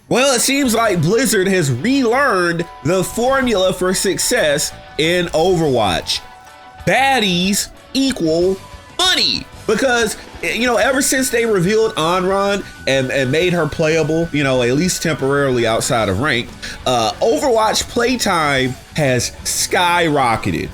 Well, it seems like Blizzard has relearned the formula for success in Overwatch. Baddies equal money. Because, ever since they revealed Anran and made her playable, at least temporarily outside of rank, Overwatch playtime has skyrocketed.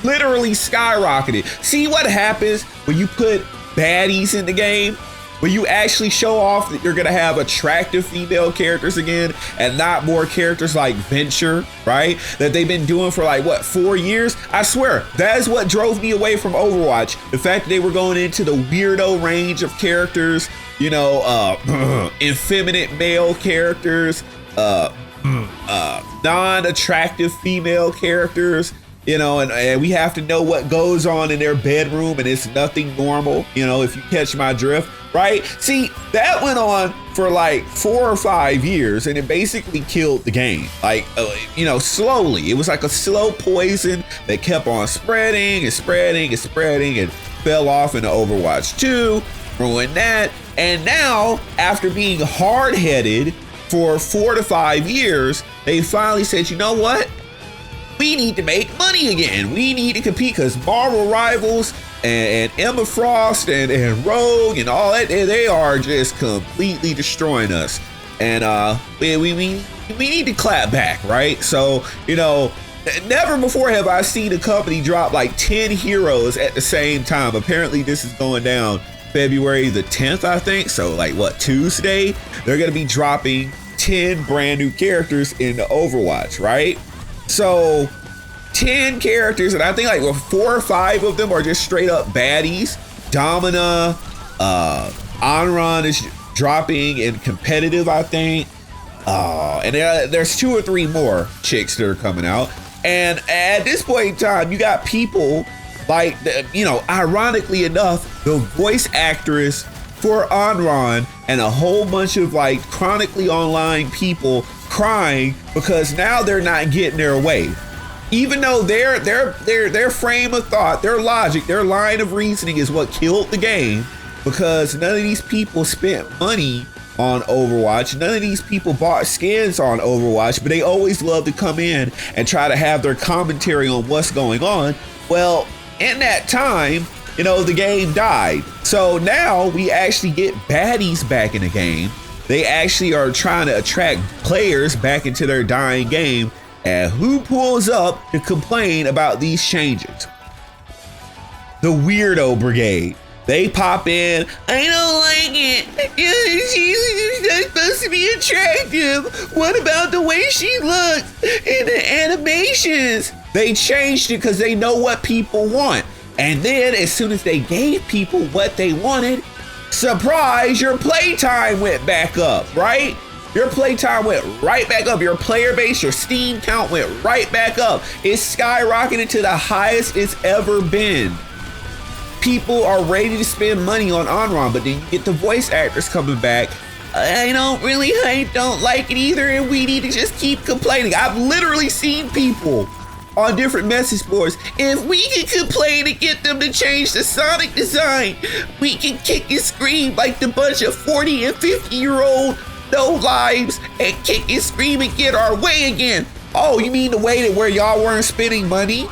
Literally skyrocketed. See what happens when you put baddies in the game? When you actually show off that you're gonna have attractive female characters again and not more characters like Venture, right? That they've been doing for 4 years? I swear, that is what drove me away from Overwatch. The fact that they were going into the weirdo range of characters, effeminate male characters, non-attractive female characters, and we have to know what goes on in their bedroom, and it's nothing normal, if you catch my drift, right? See, that went on for 4 or 5 years, and it basically killed the game. Slowly. It was like a slow poison that kept on spreading and spreading and spreading and fell off into Overwatch 2, ruined that. And now, after being hard-headed for 4 to 5 years, they finally said, you know what? We need to make money again. We need to compete because Marvel Rivals and Emma Frost and Rogue and all that, they are just completely destroying us. And we need to clap back, right? So, never before have I seen a company drop 10 heroes at the same time. Apparently this is going down February the 10th, I think. So Tuesday, they're going to be dropping 10 brand new characters into Overwatch, right? So 10 characters, and I think 4 or 5 of them are just straight up baddies. Domina, Anran is dropping in competitive, I think. And there's 2 or 3 more chicks that are coming out. And at this point in time, you got people ironically enough, the voice actress for Anran and a whole bunch of chronically online people crying because now they're not getting their way. Even though their frame of thought, their logic, their line of reasoning is what killed the game, because none of these people spent money on Overwatch. None of these people bought skins on Overwatch, but they always love to come in and try to have their commentary on what's going on. Well, in that time, the game died. So now we actually get baddies back in the game. They actually are trying to attract players back into their dying game. And who pulls up to complain about these changes? The Weirdo Brigade. They pop in. I don't like it. She's not supposed to be attractive. What about the way she looks in the animations? They changed it because they know what people want. And then as soon as they gave people what they wanted, surprise, your playtime went back up, right? Your playtime went right back up. Your player base, your Steam count went right back up. It's skyrocketed to the highest it's ever been. People are ready to spend money on Anran, but then you get the voice actors coming back. I don't like it either, and we need to just keep complaining. I've literally seen people on different message boards. If we can complain and get them to change the Sonic design, we can kick and scream like the bunch of 40 and 50-year-old no lives and kick and scream and get our way again. Oh, you mean the way that where y'all weren't spending money?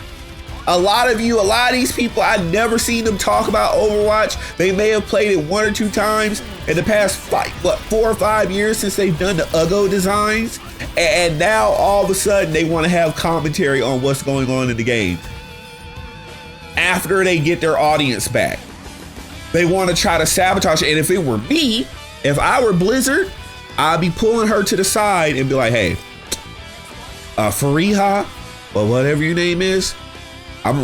A lot of these people, I've never seen them talk about Overwatch. They may have played it 1 or 2 times in the past 4 or 5 years since they've done the UGO designs. And now all of a sudden they want to have commentary on what's going on in the game. After they get their audience back, they want to try to sabotage it. And if it were me, if I were Blizzard, I'd be pulling her to the side and be like, hey, Fariha, or whatever your name is,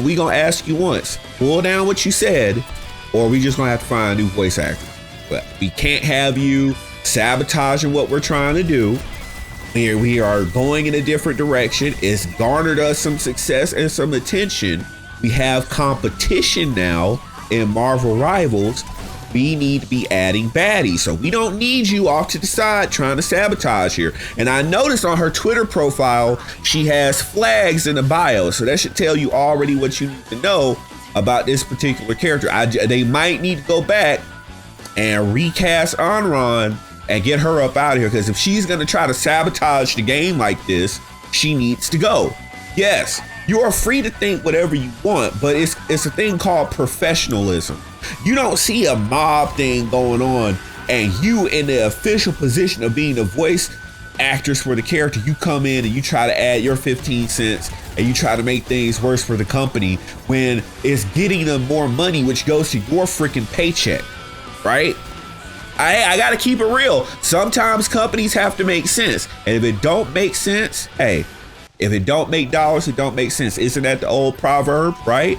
we gonna ask you once, pull down what you said, or we just gonna have to find a new voice actor. But we can't have you sabotaging what we're trying to do. We are going in a different direction. It's garnered us some success and some attention. We have competition now in Marvel Rivals. We need to be adding baddies. So we don't need you off to the side trying to sabotage here. And I noticed on her Twitter profile, she has flags in the bio. So that should tell you already what you need to know about this particular character. They might need to go back and recast Anran and get her up out of here. Because if she's going to try to sabotage the game like this, she needs to go. Yes, you are free to think whatever you want, but it's a thing called professionalism. You don't see a mob thing going on and you in the official position of being the voice actress for the character, you come in and you try to add your 15 cents and you try to make things worse for the company when it's getting them more money, which goes to your freaking paycheck, right? I gotta keep it real. Sometimes companies have to make sense, and if it don't make sense, hey, if it don't make dollars, it don't make sense. Isn't that the old proverb, right?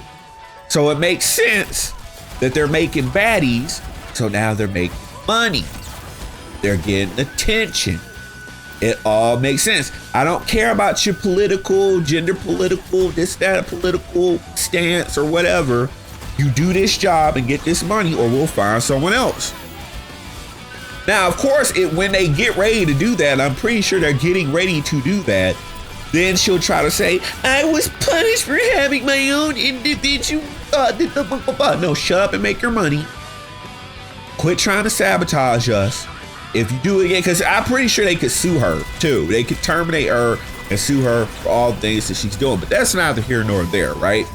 So it makes sense that they're making baddies, so now they're making money. They're getting attention. It all makes sense. I don't care about your political, gender political, this, that, political stance or whatever. You do this job and get this money, or we'll find someone else. Now, of course, when they get ready to do that, I'm pretty sure they're getting ready to do that. Then she'll try to say, I was punished for having my own individual. No, shut up and make your money. Quit trying to sabotage us. If you do it again, because I'm pretty sure they could sue her too. They could terminate her and sue her for all the things that she's doing. But that's neither here nor there, right?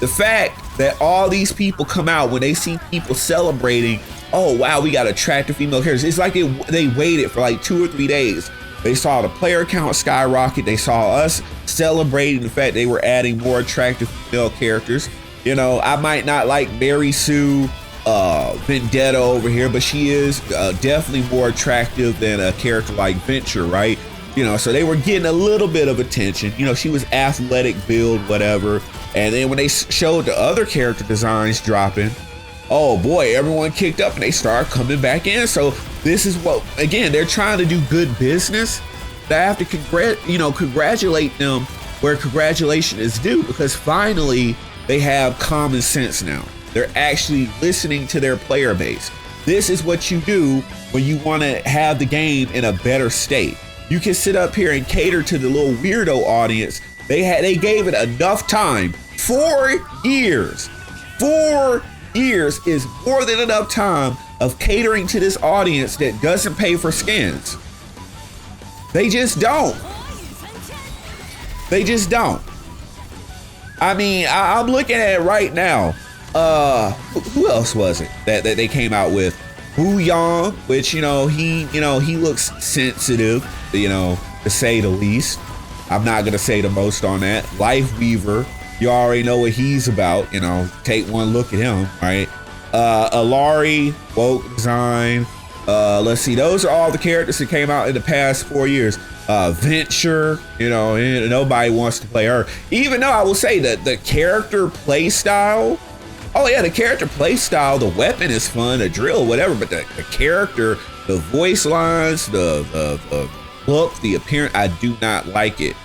The fact that all these people come out when they see people celebrating, oh wow, we got attractive female characters. It's like they waited for like 2 or 3 days. They saw the player count skyrocket. They saw us celebrating the fact they were adding more attractive female characters. You know, I might not like Mary Sue Vendetta over here, but she is definitely more attractive than a character like Venture, right? You know, so they were getting a little bit of attention. You know, she was athletic build, whatever. And then when they showed the other character designs dropping, oh boy, everyone kicked up and they started coming back in. So this is what, again, they're trying to do good business. I have to congratulate them where congratulation is due, because finally they have common sense now. They're actually listening to their player base. This is what you do when you want to have the game in a better state. You can sit up here and cater to the little weirdo audience. They gave it enough time. 4 years. 4 years is more than enough time of catering to this audience that doesn't pay for skins. They just don't. They just don't. I mean, I'm looking at it right now. Who else was it that they came out with? Wu Yang, which, he looks sensitive, to say the least. I'm not gonna say the most on that. Life Weaver, you already know what he's about, take one look at him, right? Alari, woke design. Let's see, those are all the characters that came out in the past 4 years. Venture, and nobody wants to play her. Even though I will say that the character play style, oh yeah, the character play style, the weapon is fun, the drill, whatever, but the character, the voice lines, the look, the appearance, I do not like it.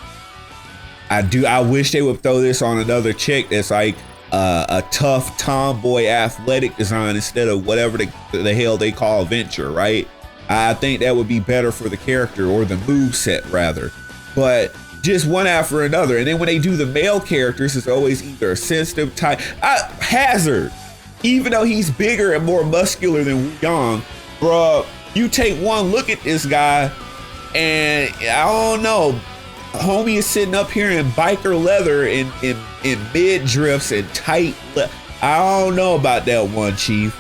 I wish they would throw this on another chick that's like a tough tomboy athletic design instead of whatever the hell they call Venture, right? I think that would be better for the character, or the move set rather. But just one after another. And then when they do the male characters, it's always either a sensitive type. Hazard, even though he's bigger and more muscular than Wu Yang, bruh, you take one look at this guy and I don't know, homie is sitting up here in biker leather in mid drifts and tight. I don't know about that one, Chief.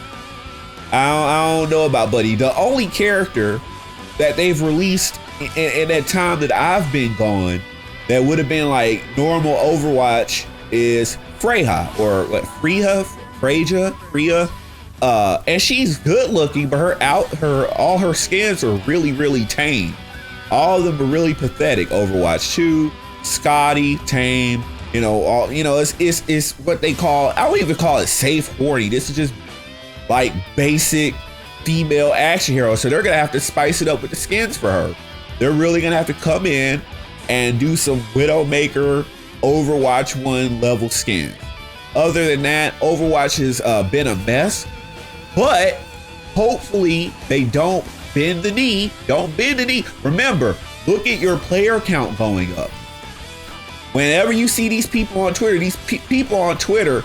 I don't know about Buddy. The only character that they've released in that time that I've been gone that would have been like normal Overwatch is Freya, or what, Freya. And she's good looking, but all her skins are really, really tame. All of them are really pathetic. Overwatch 2, Scotty, tame. It's what they call, I don't even call it safe horny. This is just like basic female action hero. So they're gonna have to spice it up with the skins for her. They're really gonna have to come in and do some Widowmaker Overwatch 1 level skins. Other than that, Overwatch has been a mess, but hopefully they don't bend the knee. Don't bend the knee. Remember, look at your player count going up. Whenever you see these people on Twitter,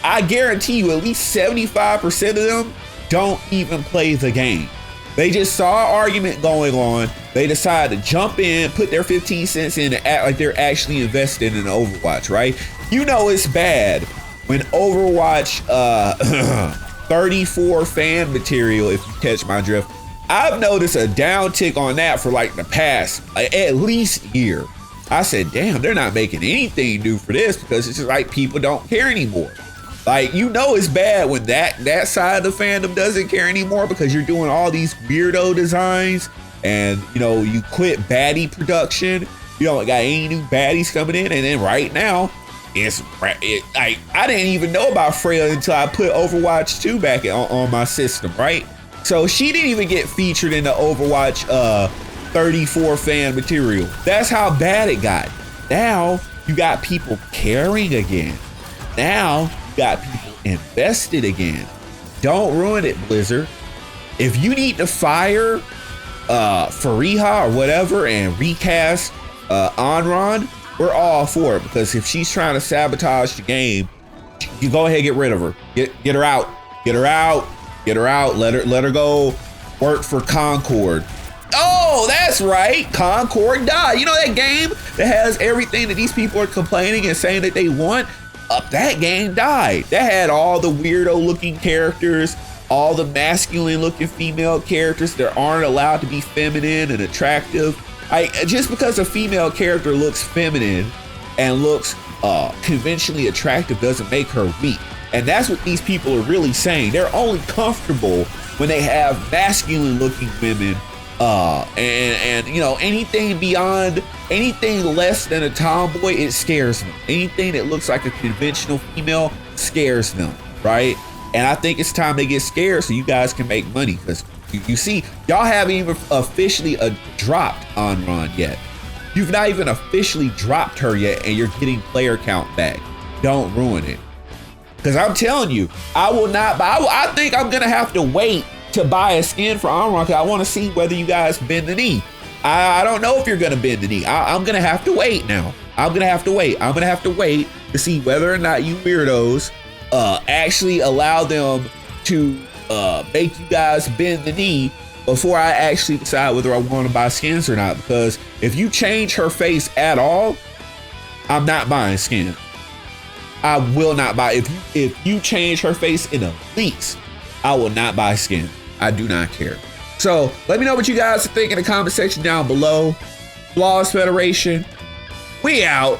I guarantee you at least 75% of them don't even play the game. They just saw an argument going on. They decided to jump in, put their 15 cents in, and act like they're actually invested in Overwatch, right? You know it's bad when Overwatch 34 fan material, if you catch my drift. I've noticed a downtick on that for like the past at least year. I said, damn, they're not making anything new for this, because it's just like people don't care anymore. Like, you know it's bad when that side of the fandom doesn't care anymore, because you're doing all these weirdo designs and, you know, you quit baddie production. You don't got any new baddies coming in. And then right now, I didn't even know about Freya until I put Overwatch 2 back on my system, right? So she didn't even get featured in the Overwatch 34 fan material. That's how bad it got. Now you got people caring again. Now you got people invested again. Don't ruin it, Blizzard. If you need to fire Fariha or whatever and recast Anran, we're all for it, because if she's trying to sabotage the game, you go ahead and get rid of her. Get her out. Get her out. Get her out. Let her go work for Concord. Oh, that's right. Concord died. You know that game that has everything that these people are complaining and saying that they want? That game died. That had all the weirdo looking characters, all the masculine looking female characters that aren't allowed to be feminine and attractive. Just because a female character looks feminine and looks conventionally attractive doesn't make her weak. And that's what these people are really saying. They're only comfortable when they have masculine looking women, and you know, anything less than a tomboy, it scares them. Anything that looks like a conventional female scares them, right? And I think it's time they get scared so you guys can make money, because you see, y'all haven't even officially dropped Anran yet. You've not even officially dropped her yet, and you're getting player count back. Don't ruin it. Because I'm telling you, I will not buy. I think I'm going to have to wait to buy a skin for Anran, because I want to see whether you guys bend the knee. I don't know if you're going to bend the knee. I'm going to have to wait now. I'm going to have to wait. I'm going to have to wait to see whether or not you weirdos actually allow them to make you guys bend the knee before I actually decide whether I want to buy skins or not. Because if you change her face at all, I'm not buying skins. I will not buy. If you change her face in the least, I will not buy skin. I do not care. So let me know what you guys think in the comment section down below. Flawless Federation, we out.